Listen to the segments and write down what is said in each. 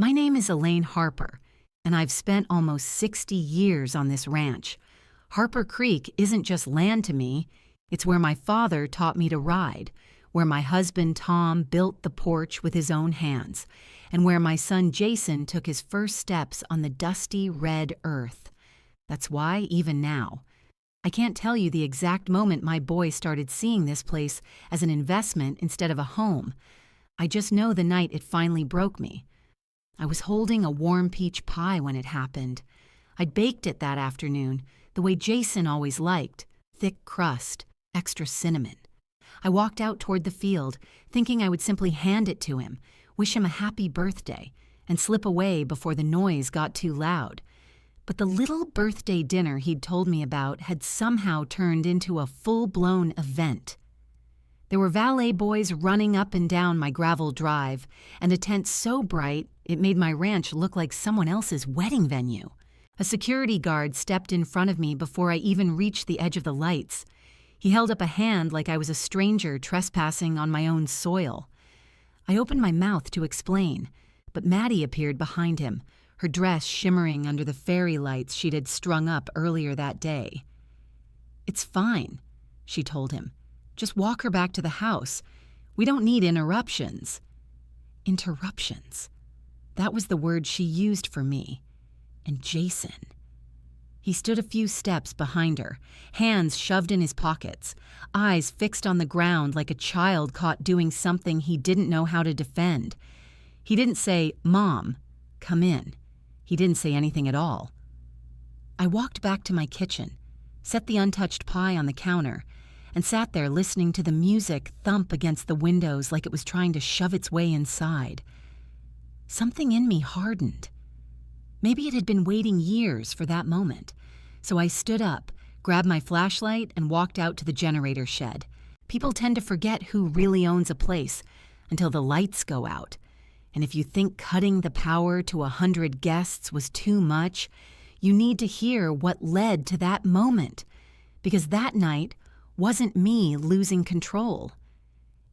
My name is Elaine Harper, and I've spent almost 60 years on this ranch. Harper Creek isn't just land to me, it's where my father taught me to ride, where my husband Tom built the porch with his own hands, and where my son Jason took his first steps on the dusty red earth. That's why, even now, I can't tell you the exact moment my boy started seeing this place as an investment instead of a home. I just know the night it finally broke me. I was holding a warm peach pie when it happened. I'd baked it that afternoon, the way Jason always liked, thick crust, extra cinnamon. I walked out toward the field, thinking I would simply hand it to him, wish him a happy birthday, and slip away before the noise got too loud. But the little birthday dinner he'd told me about had somehow turned into a full-blown event. There were valet boys running up and down my gravel drive, and a tent so bright it made my ranch look like someone else's wedding venue. A security guard stepped in front of me before I even reached the edge of the lights. He held up a hand like I was a stranger trespassing on my own soil. I opened my mouth to explain, but Maddie appeared behind him, her dress shimmering under the fairy lights she'd had strung up earlier that day. "It's fine," she told him. "Just walk her back to the house. We don't need interruptions." Interruptions. That was the word she used for me. And Jason. He stood a few steps behind her, hands shoved in his pockets, eyes fixed on the ground like a child caught doing something he didn't know how to defend. He didn't say, "Mom, come in." He didn't say anything at all. I walked back to my kitchen, set the untouched pie on the counter, and sat there listening to the music thump against the windows like it was trying to shove its way inside. Something in me hardened. Maybe it had been waiting years for that moment. So I stood up, grabbed my flashlight, and walked out to the generator shed. People tend to forget who really owns a place until the lights go out. And if you think cutting the power to 100 guests was too much, you need to hear what led to that moment. Because that night wasn't me losing control.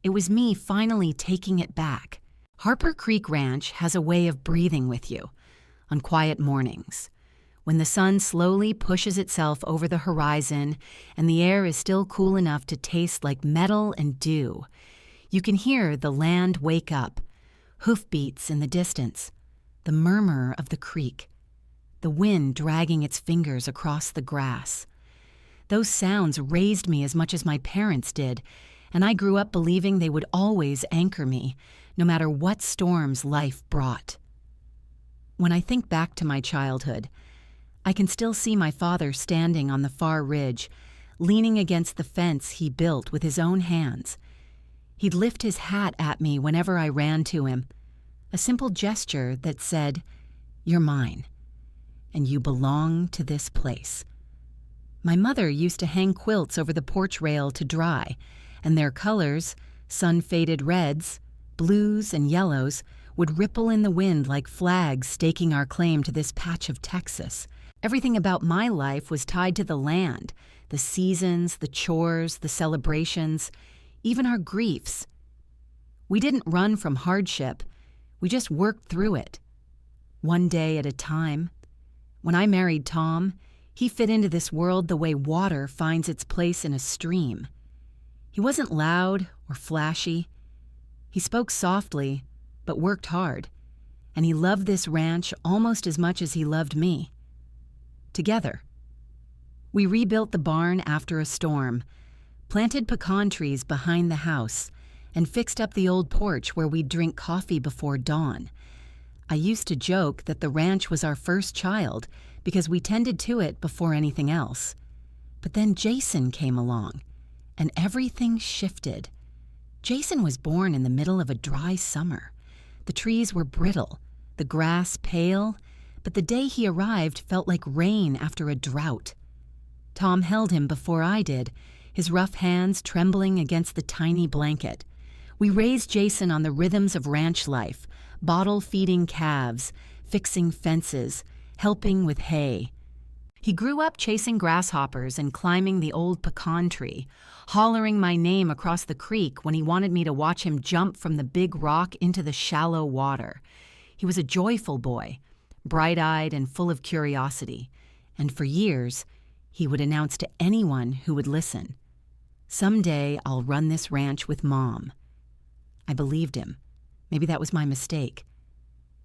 It was me finally taking it back. Harper Creek Ranch has a way of breathing with you on quiet mornings, when the sun slowly pushes itself over the horizon and the air is still cool enough to taste like metal and dew. You can hear the land wake up, hoofbeats in the distance, the murmur of the creek, the wind dragging its fingers across the grass. Those sounds raised me as much as my parents did, and I grew up believing they would always anchor me, no matter what storms life brought. When I think back to my childhood, I can still see my father standing on the far ridge, leaning against the fence he built with his own hands. He'd lift his hat at me whenever I ran to him, a simple gesture that said, "You're mine, and you belong to this place." My mother used to hang quilts over the porch rail to dry, and their colors, sun-faded reds, blues, and yellows, would ripple in the wind like flags staking our claim to this patch of Texas. Everything about my life was tied to the land, the seasons, the chores, the celebrations, even our griefs. We didn't run from hardship, we just worked through it, one day at a time. When I married Tom, he fit into this world the way water finds its place in a stream. He wasn't loud or flashy. He spoke softly, but worked hard, and he loved this ranch almost as much as he loved me. Together. We rebuilt the barn after a storm, planted pecan trees behind the house, and fixed up the old porch where we'd drink coffee before dawn. I used to joke that the ranch was our first child because we tended to it before anything else. But then Jason came along, and everything shifted. Jason was born in the middle of a dry summer. The trees were brittle, the grass pale, but the day he arrived felt like rain after a drought. Tom held him before I did, his rough hands trembling against the tiny blanket. We raised Jason on the rhythms of ranch life, bottle-feeding calves, fixing fences, helping with hay. He grew up chasing grasshoppers and climbing the old pecan tree, hollering my name across the creek when he wanted me to watch him jump from the big rock into the shallow water. He was a joyful boy, bright-eyed and full of curiosity, and for years, he would announce to anyone who would listen, "Someday I'll run this ranch with Mom." I believed him. Maybe that was my mistake.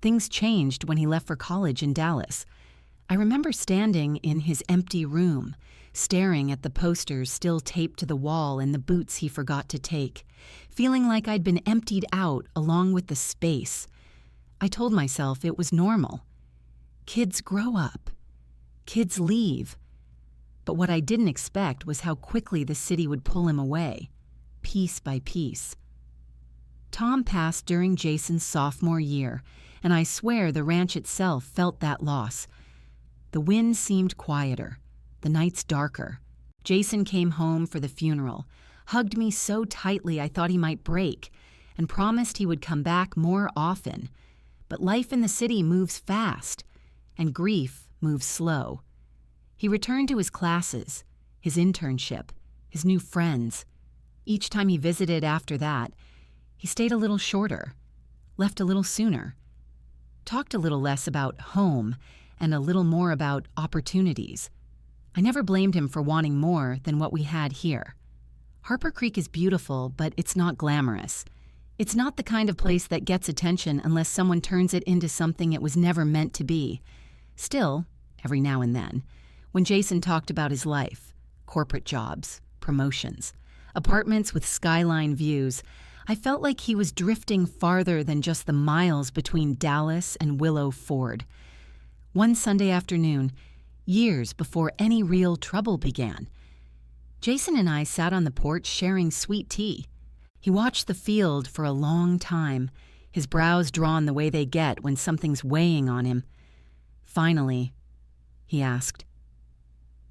Things changed when he left for college in Dallas. I remember standing in his empty room, staring at the posters still taped to the wall and the boots he forgot to take, feeling like I'd been emptied out along with the space. I told myself it was normal. Kids grow up. Kids leave. But what I didn't expect was how quickly the city would pull him away, piece by piece. Tom passed during Jason's sophomore year, and I swear the ranch itself felt that loss. The wind seemed quieter, the nights darker. Jason came home for the funeral, hugged me so tightly I thought he might break, and promised he would come back more often. But life in the city moves fast, and grief moves slow. He returned to his classes, his internship, his new friends. Each time he visited after that, he stayed a little shorter, left a little sooner, talked a little less about home and a little more about opportunities. I never blamed him for wanting more than what we had here. Harper Creek is beautiful, but it's not glamorous. It's not the kind of place that gets attention unless someone turns it into something it was never meant to be. Still, every now and then, when Jason talked about his life, corporate jobs, promotions, apartments with skyline views, I felt like he was drifting farther than just the miles between Dallas and Willow Ford. One Sunday afternoon, years before any real trouble began, Jason and I sat on the porch sharing sweet tea. He watched the field for a long time, his brows drawn the way they get when something's weighing on him. Finally, he asked,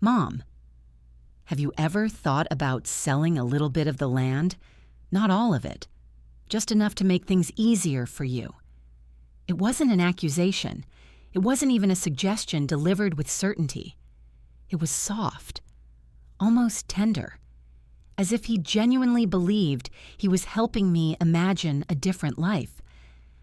"Mom, have you ever thought about selling a little bit of the land? Not all of it, just enough to make things easier for you." It wasn't an accusation. It wasn't even a suggestion delivered with certainty. It was soft, almost tender, as if he genuinely believed he was helping me imagine a different life.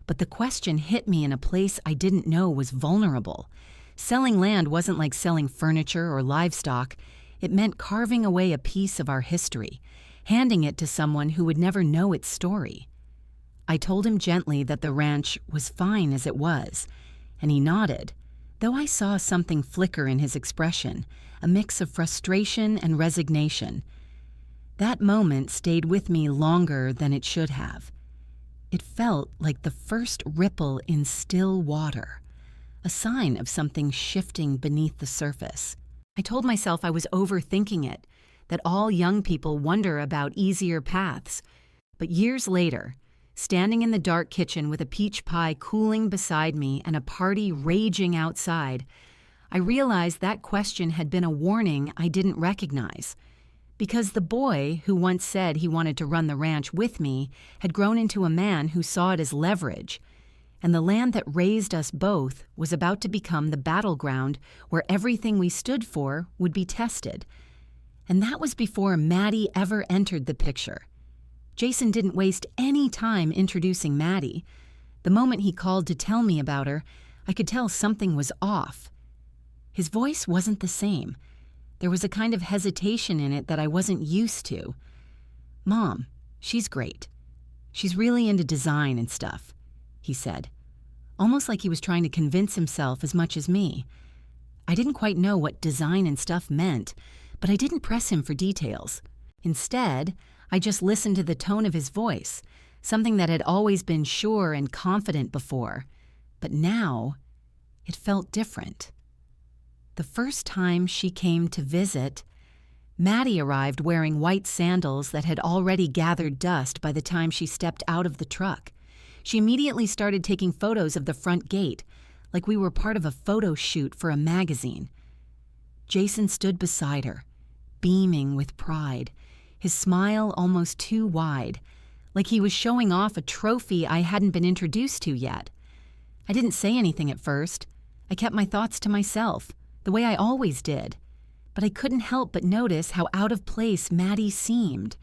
But the question hit me in a place I didn't know was vulnerable. Selling land wasn't like selling furniture or livestock. It meant carving away a piece of our history, handing it to someone who would never know its story. I told him gently that the ranch was fine as it was, and he nodded, though I saw something flicker in his expression, a mix of frustration and resignation. That moment stayed with me longer than it should have. It felt like the first ripple in still water, a sign of something shifting beneath the surface. I told myself I was overthinking it, that all young people wonder about easier paths. But years later, standing in the dark kitchen with a peach pie cooling beside me and a party raging outside, I realized that question had been a warning I didn't recognize. Because the boy who once said he wanted to run the ranch with me had grown into a man who saw it as leverage, and the land that raised us both was about to become the battleground where everything we stood for would be tested. And that was before Maddie ever entered the picture. Jason didn't waste any time introducing Maddie. The moment he called to tell me about her, I could tell something was off. His voice wasn't the same. There was a kind of hesitation in it that I wasn't used to. "Mom, she's great. She's really into design and stuff," he said, almost like he was trying to convince himself as much as me. I didn't quite know what design and stuff meant, but I didn't press him for details. Instead, I just listened to the tone of his voice, something that had always been sure and confident before. But now, it felt different. The first time she came to visit, Maddie arrived wearing white sandals that had already gathered dust by the time she stepped out of the truck. She immediately started taking photos of the front gate, like we were part of a photo shoot for a magazine. Jason stood beside her, beaming with pride, his smile almost too wide, like he was showing off a trophy I hadn't been introduced to yet. I didn't say anything at first. I kept my thoughts to myself, the way I always did. But I couldn't help but notice how out of place Maddie seemed.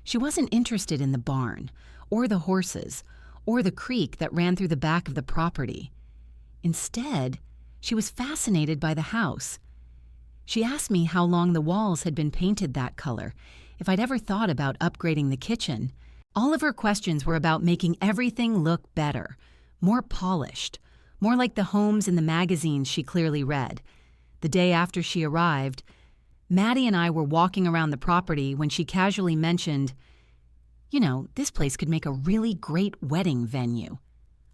She wasn't interested in the barn, or the horses, or the creek that ran through the back of the property. Instead, she was fascinated by the house. She asked me how long the walls had been painted that color, if I'd ever thought about upgrading the kitchen. All of her questions were about making everything look better, more polished, more like the homes in the magazines she clearly read. The day after she arrived, Maddie and I were walking around the property when she casually mentioned, this place could make a really great wedding venue.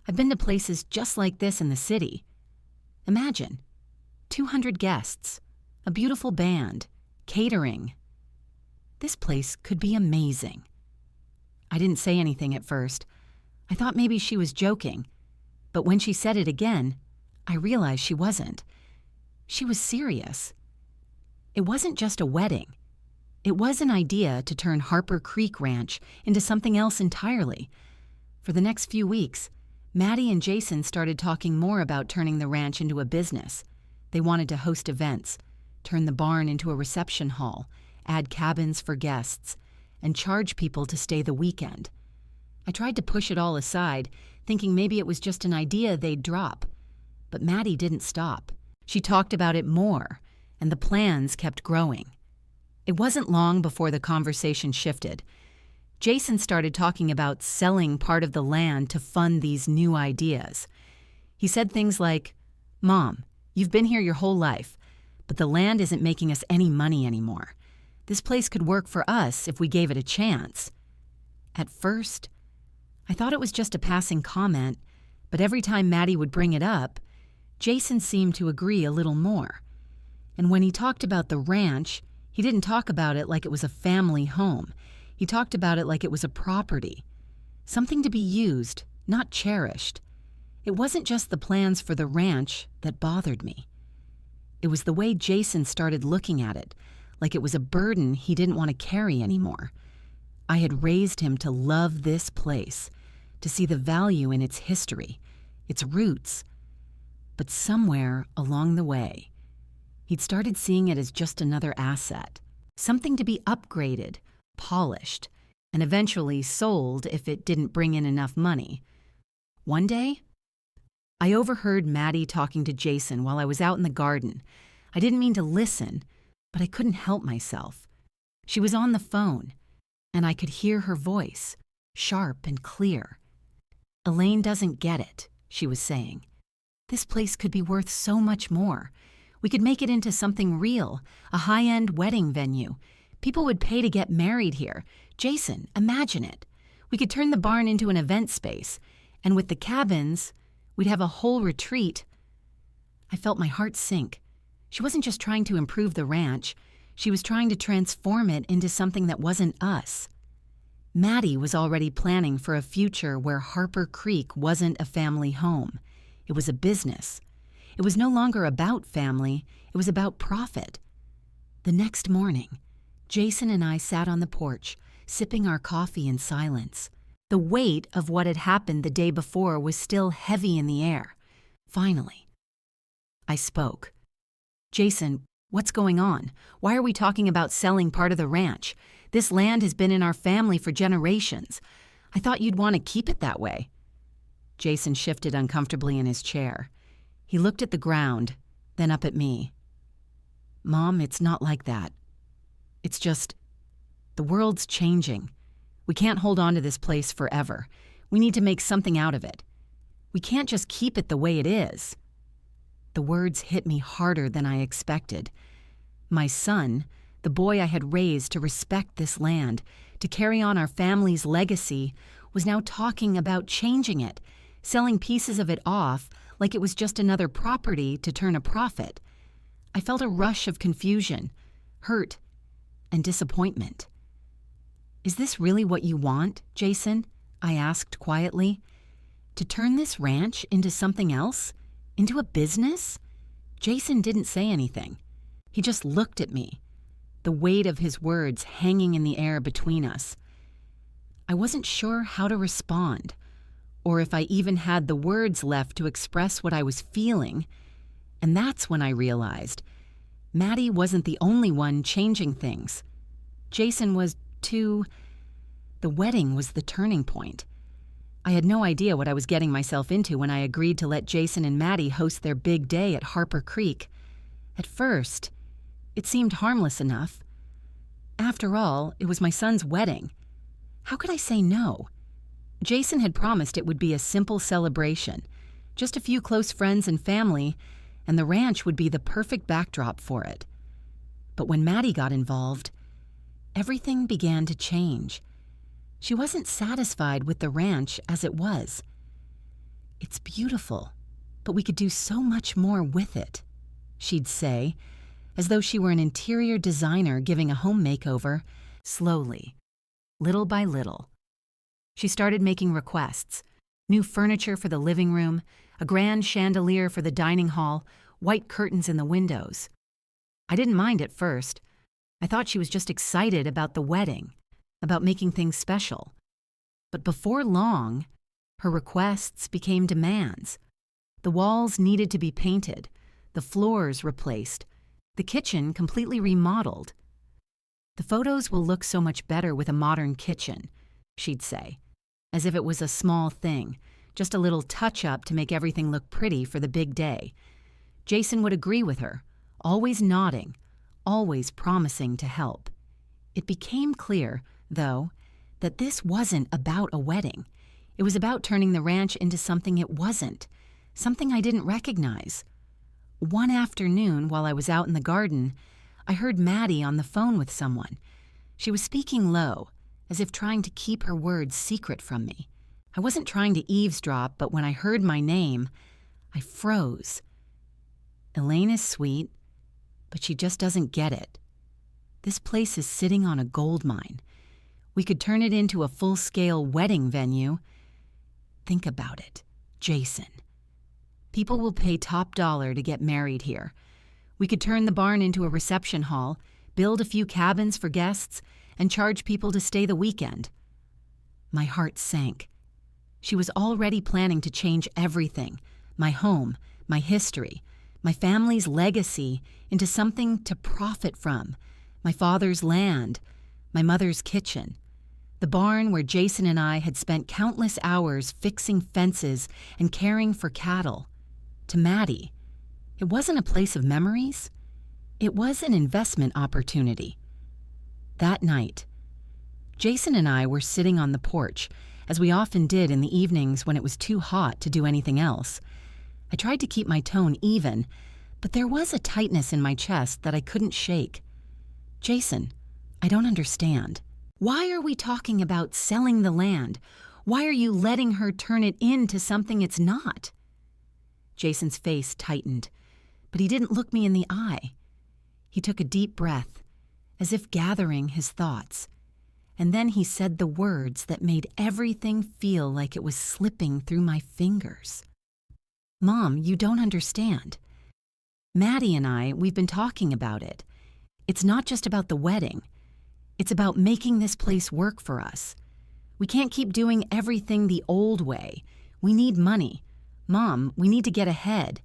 I've been to places just like this in the city. Imagine, 200 guests, a beautiful band, catering. This place could be amazing. I didn't say anything at first. I thought maybe she was joking. But when she said it again, I realized she wasn't. She was serious. It wasn't just a wedding. It was an idea to turn Harper Creek Ranch into something else entirely. For the next few weeks, Maddie and Jason started talking more about turning the ranch into a business. They wanted to host events, turn the barn into a reception hall, add cabins for guests, and charge people to stay the weekend. I tried to push it all aside, thinking maybe it was just an idea they'd drop. But Maddie didn't stop. She talked about it more, and the plans kept growing. It wasn't long before the conversation shifted. Jason started talking about selling part of the land to fund these new ideas. He said things like, "Mom, you've been here your whole life, but the land isn't making us any money anymore. This place could work for us if we gave it a chance." At first, I thought it was just a passing comment, but every time Maddie would bring it up, Jason seemed to agree a little more. And when he talked about the ranch, he didn't talk about it like it was a family home. He talked about it like it was a property, something to be used, not cherished. It wasn't just the plans for the ranch that bothered me. It was the way Jason started looking at it, like it was a burden he didn't want to carry anymore. I had raised him to love this place, to see the value in its history, its roots. But somewhere along the way, he'd started seeing it as just another asset, something to be upgraded, polished, and eventually sold if it didn't bring in enough money. One day, I overheard Maddie talking to Jason while I was out in the garden. I didn't mean to listen, but I couldn't help myself. She was on the phone, and I could hear her voice, sharp and clear. "Elaine doesn't get it," she was saying. "This place could be worth so much more. We could make it into something real, a high-end wedding venue. People would pay to get married here. Jason, imagine it. We could turn the barn into an event space, and with the cabins, we'd have a whole retreat." I felt my heart sink. She wasn't just trying to improve the ranch. She was trying to transform it into something that wasn't us. Maddie was already planning for a future where Harper Creek wasn't a family home. It was a business. It was no longer about family. It was about profit. The next morning, Jason and I sat on the porch, sipping our coffee in silence. The weight of what had happened the day before was still heavy in the air. Finally, I spoke. "Jason, what's going on? Why are we talking about selling part of the ranch? This land has been in our family for generations. I thought you'd want to keep it that way." Jason shifted uncomfortably in his chair. He looked at the ground, then up at me. "Mom, it's not like that. It's just, the world's changing. We can't hold on to this place forever. We need to make something out of it. We can't just keep it the way it is." The words hit me harder than I expected. My son, the boy I had raised to respect this land, to carry on our family's legacy, was now talking about changing it, selling pieces of it off like it was just another property to turn a profit. I felt a rush of confusion, hurt, and disappointment. "Is this really what you want, Jason?" I asked quietly. "To turn this ranch into something else? Into a business?" Jason didn't say anything. He just looked at me, the weight of his words hanging in the air between us. I wasn't sure how to respond, or if I even had the words left to express what I was feeling. And that's when I realized Maddie wasn't the only one changing things. Jason was too. The wedding was the turning point. I had no idea what I was getting myself into when I agreed to let Jason and Maddie host their big day at Harper Creek. At first, it seemed harmless enough. After all, it was my son's wedding. How could I say no? Jason had promised it would be a simple celebration, just a few close friends and family, and the ranch would be the perfect backdrop for it. But when Maddie got involved, everything began to change. She wasn't satisfied with the ranch as it was. "It's beautiful, but we could do so much more with it," she'd say, as though she were an interior designer giving a home makeover. Slowly, little by little, she started making requests: new furniture for the living room, a grand chandelier for the dining hall, white curtains in the windows. I didn't mind at first. I thought she was just excited about the wedding, about making things special. But before long, her requests became demands. The walls needed to be painted, the floors replaced, the kitchen completely remodeled. "The photos will look so much better with a modern kitchen," she'd say, as if it was a small thing, just a little touch-up to make everything look pretty for the big day. Jason would agree with her, always nodding, always promising to help. It became clear, though, that this wasn't about a wedding. It was about turning the ranch into something it wasn't, something I didn't recognize. One afternoon, while I was out in the garden, I heard Maddie on the phone with someone. She was speaking low, as if trying to keep her words secret from me. I wasn't trying to eavesdrop, but when I heard my name, I froze. Elaine is sweet, but she just doesn't get it. This place is sitting on a gold mine. We could turn it into a full-scale wedding venue. Think about it, Jason. People will pay top dollar to get married here. We could turn the barn into a reception hall, build a few cabins for guests, and charge people to stay the weekend. My heart sank. She was already planning to change everything, my home, my history, my family's legacy, into something to profit from. My father's land, my mother's kitchen, the barn where Jason and I had spent countless hours fixing fences and caring for cattle. To Maddie, it wasn't a place of memories. It was an investment opportunity. That night, Jason and I were sitting on the porch, as we often did in the evenings when it was too hot to do anything else. I tried to keep my tone even, but there was a tightness in my chest that I couldn't shake. "Jason, I don't understand. Why are we talking about selling the land? Why are you letting her turn it into something it's not?" Jason's face tightened, but he didn't look me in the eye. He took a deep breath, as if gathering his thoughts, and then he said the words that made everything feel like it was slipping through my fingers. "Mom, you don't understand. Maddie and I, we've been talking about it. It's not just about the wedding. It's about making this place work for us. We can't keep doing everything the old way. We need money. Mom, we need to get ahead.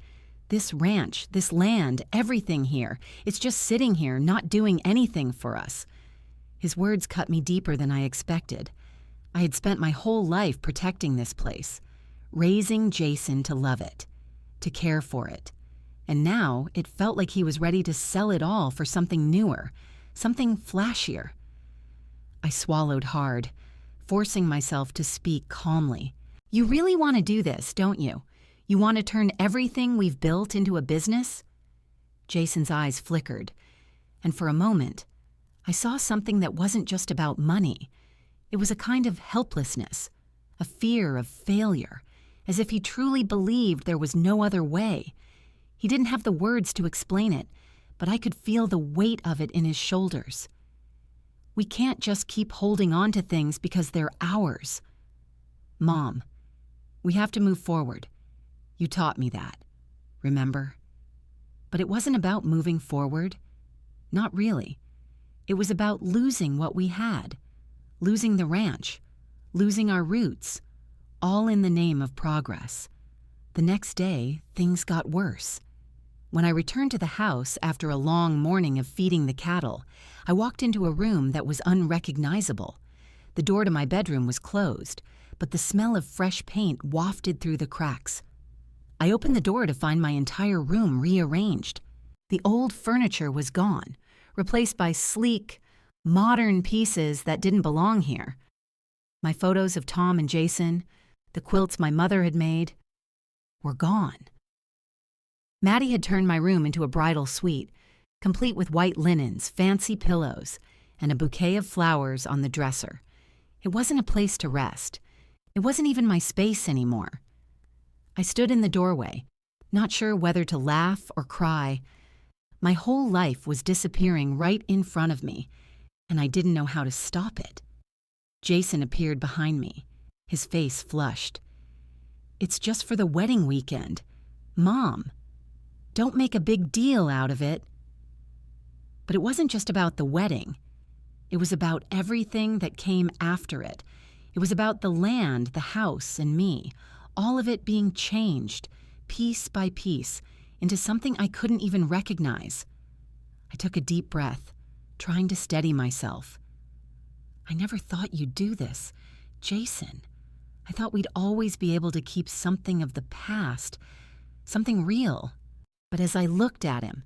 This ranch, this land, everything here, it's just sitting here, not doing anything for us." His words cut me deeper than I expected. I had spent my whole life protecting this place, raising Jason to love it, to care for it. And now it felt like he was ready to sell it all for something newer, something flashier. I swallowed hard, forcing myself to speak calmly. "You really want to do this, don't you? You want to turn everything we've built into a business?" Jason's eyes flickered, and for a moment, I saw something that wasn't just about money. It was a kind of helplessness, a fear of failure, as if he truly believed there was no other way. He didn't have the words to explain it, but I could feel the weight of it in his shoulders. "We can't just keep holding on to things because they're ours. Mom, we have to move forward. You taught me that, remember?" But it wasn't about moving forward. Not really. It was about losing what we had, losing the ranch, losing our roots, all in the name of progress. The next day, things got worse. When I returned to the house after a long morning of feeding the cattle, I walked into a room that was unrecognizable. The door to my bedroom was closed, but the smell of fresh paint wafted through the cracks. I opened the door to find my entire room rearranged. The old furniture was gone, replaced by sleek, modern pieces that didn't belong here. My photos of Tom and Jason, the quilts my mother had made, were gone. Maddie had turned my room into a bridal suite, complete with white linens, fancy pillows, and a bouquet of flowers on the dresser. It wasn't a place to rest. It wasn't even my space anymore. I stood in the doorway, not sure whether to laugh or cry. My whole life was disappearing right in front of me, and I didn't know how to stop it. Jason appeared behind me, his face flushed. "It's just for the wedding weekend. Mom, don't make a big deal out of it." But it wasn't just about the wedding. It was about everything that came after it. It was about the land, the house, and me, all of it being changed, piece by piece, into something I couldn't even recognize. I took a deep breath, trying to steady myself. "I never thought you'd do this, Jason. I thought we'd always be able to keep something of the past, something real." But as I looked at him,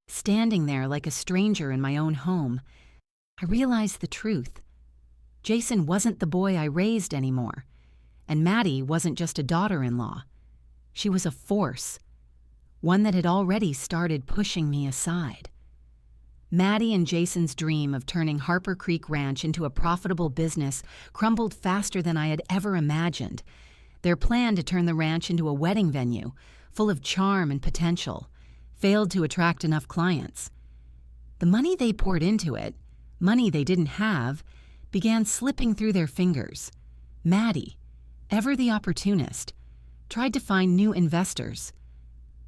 standing there like a stranger in my own home, I realized the truth. Jason wasn't the boy I raised anymore, and Maddie wasn't just a daughter-in-law. She was a force, one that had already started pushing me aside. Maddie and Jason's dream of turning Harper Creek Ranch into a profitable business crumbled faster than I had ever imagined. Their plan to turn the ranch into a wedding venue, full of charm and potential, failed to attract enough clients. The money they poured into it, money they didn't have, began slipping through their fingers. Maddie, ever the opportunist, tried to find new investors,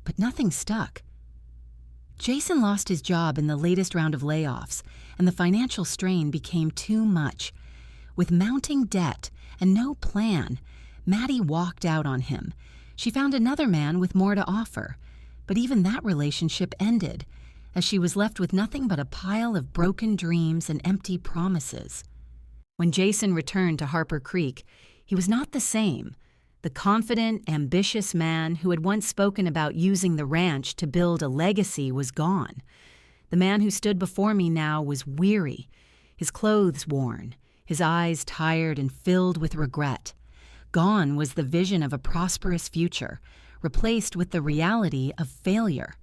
but nothing stuck. Jason lost his job in the latest round of layoffs, and the financial strain became too much. With mounting debt and no plan, Maddie walked out on him. She found another man with more to offer, but even that relationship ended, as she was left with nothing but a pile of broken dreams and empty promises. When Jason returned to Harper Creek, he was not the same. The confident, ambitious man who had once spoken about using the ranch to build a legacy was gone. The man who stood before me now was weary, his clothes worn, his eyes tired and filled with regret. Gone was the vision of a prosperous future, replaced with the reality of failure.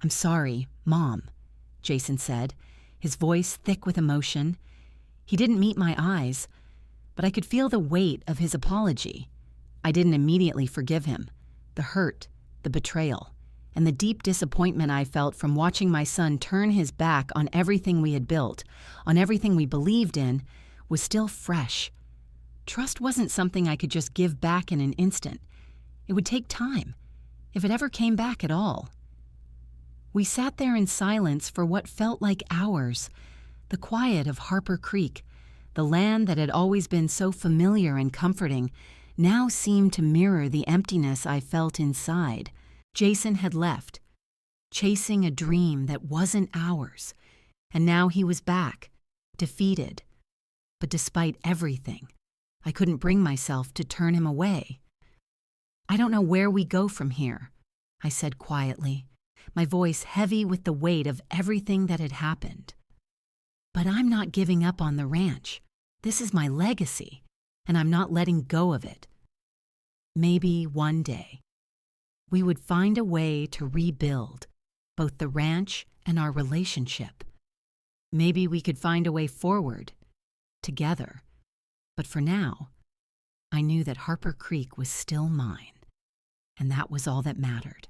"I'm sorry, Mom," Jason said, his voice thick with emotion. He didn't meet my eyes, but I could feel the weight of his apology. I didn't immediately forgive him. The hurt, the betrayal, and the deep disappointment I felt from watching my son turn his back on everything we had built, on everything we believed in, was still fresh. Trust wasn't something I could just give back in an instant. It would take time, if it ever came back at all. We sat there in silence for what felt like hours. The quiet of Harper Creek, the land that had always been so familiar and comforting, now seemed to mirror the emptiness I felt inside. Jason had left, chasing a dream that wasn't ours, and now he was back, defeated. But despite everything, I couldn't bring myself to turn him away. "I don't know where we go from here," I said quietly, my voice heavy with the weight of everything that had happened. "But I'm not giving up on the ranch. This is my legacy, and I'm not letting go of it. Maybe one day, we would find a way to rebuild both the ranch and our relationship. Maybe we could find a way forward, together. But for now, I knew that Harper Creek was still mine, and that was all that mattered."